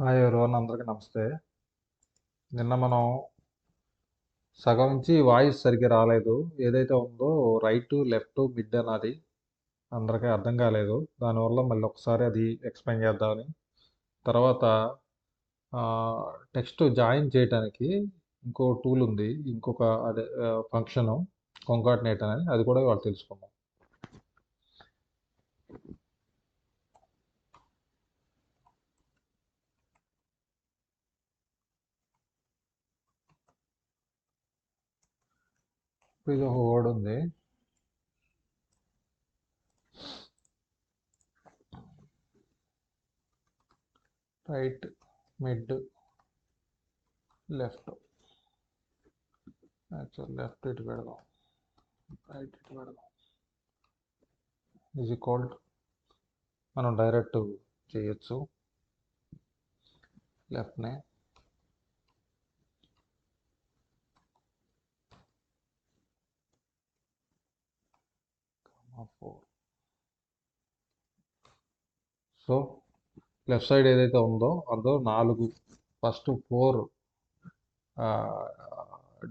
Hi everyone, అందరికీ నమస్తే. నిన్న మనం సగం నుంచి వాయిస్ సరిగ్గా రాలేదు. ఏదైతే ఉందో రైట్ లెఫ్ట్ మిడ్ అన్నది అందరికీ అర్థం కాలేదు. దానివల్ల మళ్ళీ ఒకసారి అది ఎక్స్ప్లెయిన్ చేద్దామని. తర్వాత టెక్స్ట్ జాయిన్ చేయడానికి ఇంకో టూల్ ఉంది, ఇంకొక అదే ఫంక్షను కాంకాటినేట్ అని, అది కూడా వాళ్ళు తెలుసుకుందాం. ఇప్పుడు ఇది ఒక వర్డ్ ఉంది, right mid left. Actual left ఇటు పెడదాం, రైట్ ఇటు పెడదాం. ఈజ్ ఈక్వల్ టు మనం డైరెక్ట్ చేయొచ్చు లెఫ్ట్నే. సో లెఫ్ట్ సైడ్ ఏదైతే ఉందో అందులో 4 ఫస్ట్ 4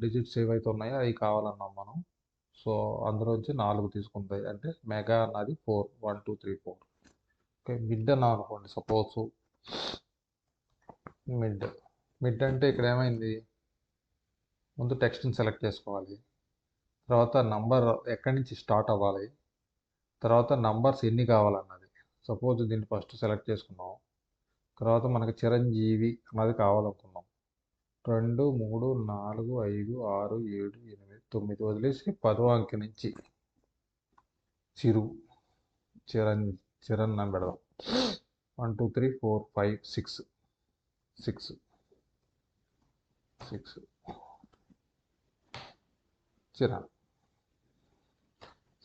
డిజిట్స్ ఏవైతే ఉన్నాయో అవి కావాలన్నాం మనం. సో అందులోంచి 4 తీసుకుంటాయి, అంటే మెగా అన్నది 4, 1 2 3 4. ఓకే, మిడ్ అన్నాం అనుకోండి. సపోజ్ మిడ్ మిడ్ అంటే ఇక్కడ ఏమైంది, ముందు టెక్స్ట్ని సెలెక్ట్ చేసుకోవాలి, తర్వాత నంబర్ ఎక్కడి నుంచి స్టార్ట్ అవ్వాలి, తర్వాత నంబర్స్ ఎన్ని కావాలన్నది. సపోజ్ దీన్ని ఫస్ట్ సెలెక్ట్ చేసుకున్నాం, తర్వాత మనకి చిరంజీవి అన్నది కావాలనుకున్నాం. 2 3 4 5 6 7 8 9 వదిలేసి 10వ అంకె నుంచి చిరణ్ అని పెడదాం. 1 2 3 4 5 6 చిరణ్.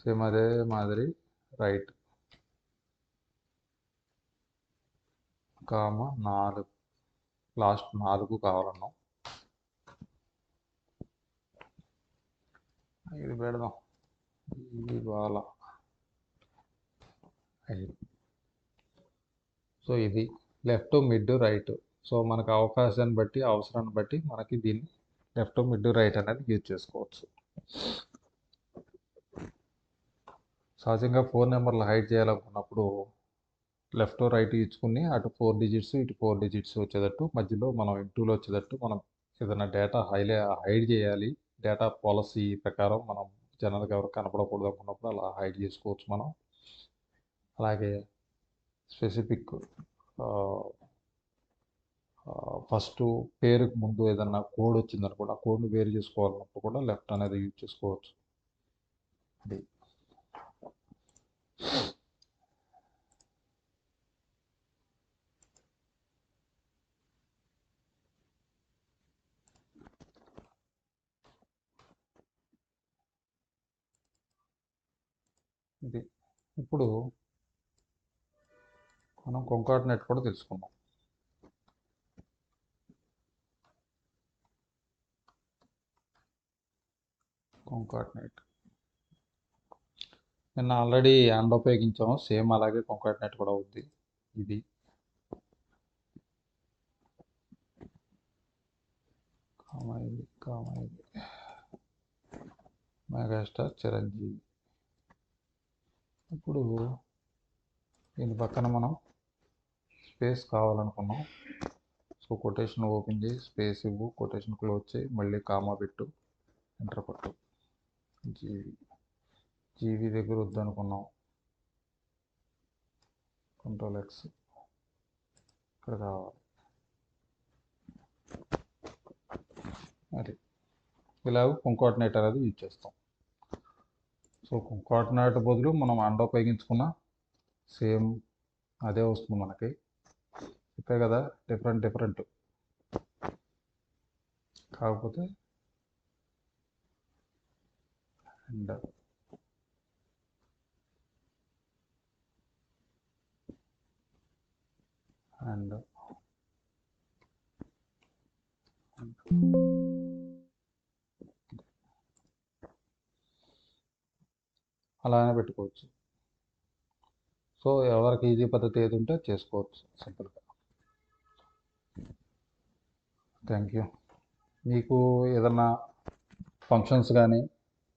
సేమ్ అదే మాదిరి రైట్ కామ 4, లాస్ట్ 4 కావాలన్నాం. ఇది పెడదాం, ఇది బాల 5. సో ఇది లెఫ్ట్ మిడ్ రైట్. సో మనకు అవకాశాన్ని బట్టి, అవసరాన్ని బట్టి మనకి దీన్ని లెఫ్ట్ మిడ్ రైట్ అనేది యూజ్ చేసుకోవచ్చు. సహజంగా 4 నెంబర్లు హైడ్ చేయాలనుకున్నప్పుడు లెఫ్ట్ రైట్ ఇచ్చుకుని అటు 4 డిజిట్స్ ఇటు 4 డిజిట్స్ వచ్చేటట్టు, మధ్యలో మనం ఇంటూలో వచ్చేటట్టు, మనం ఏదైనా డేటా హైడ్ చేయాలి, డేటా పాలసీ ప్రకారం మనం జనరల్గా ఎవరు కనపడకూడదు అనుకున్నప్పుడు అలా హైడ్ చేసుకోవచ్చు మనం. అలాగే స్పెసిఫిక్ ఫస్ట్ పేరుకు ముందు ఏదన్నా కోడ్ వచ్చిందనుకోండి, ఆ కోడ్ని వేరు చేసుకోవాలన్నప్పుడు కూడా లెఫ్ట్ అనేది యూజ్ చేసుకోవచ్చు. అది ఇది. ఇప్పుడు మనం కాంకాటినేట్ కూడా తెలుసుకుందాం. కాంకాటినేట్ నిన్న ఆల్రెడీ అండ్ ఉపయోగించాము, సేమ్ అలాగే కాంకాటినేట్ కూడా ఉంది. ఇది కామాయి మెగాస్టార్ చిరంజీవి. ఇప్పుడు దీని పక్కన మనం స్పేస్ కావాలనుకున్నాం. సో కొటేషన్ ఓపెన్ చేయి, స్పేస్ ఇవ్వు, కొటేషన్ క్లోజ్ చేయి, మళ్ళీ కామా పెట్టు, ఎంటర్ కొట్టు. జీవి దగ్గర వద్దనుకున్నాం, కంట్రోల్ X ఇక్కడ కావాలి. అది ఇలాగ కాంకాటినేట్ అనేది యూజ్ చేస్తాం. సో కాంకాటినేట్ బదులు మనం అండ్ ఉపయోగించుకున్న సేమ్ అదే వస్తుంది మనకి. చెప్పే కదా, డిఫరెంట్ కాకపోతే అండ్ అండ్ అలానే పెట్టుకోవచ్చు. సో ఎవరికి ఈజీ పద్ధతి ఏది ఉంటే చేసుకోవచ్చు సింపుల్గా. Thank you. మీకు ఏదన్నా ఫంక్షన్స్ కానీ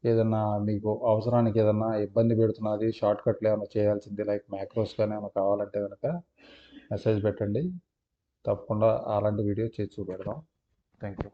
ఏదన్నా మీకు అవసరానికి ఏదన్నా ఇబ్బంది పెడుతున్నది, షార్ట్ కట్లు ఏమైనా చేయాల్సింది లైక్ మ్యాక్రోస్ కానీ ఏమైనా కావాలంటే కనుక మెసేజ్ పెట్టండి. తప్పకుండా అలాంటి వీడియో చేసి చూపెడదాం. Thank you.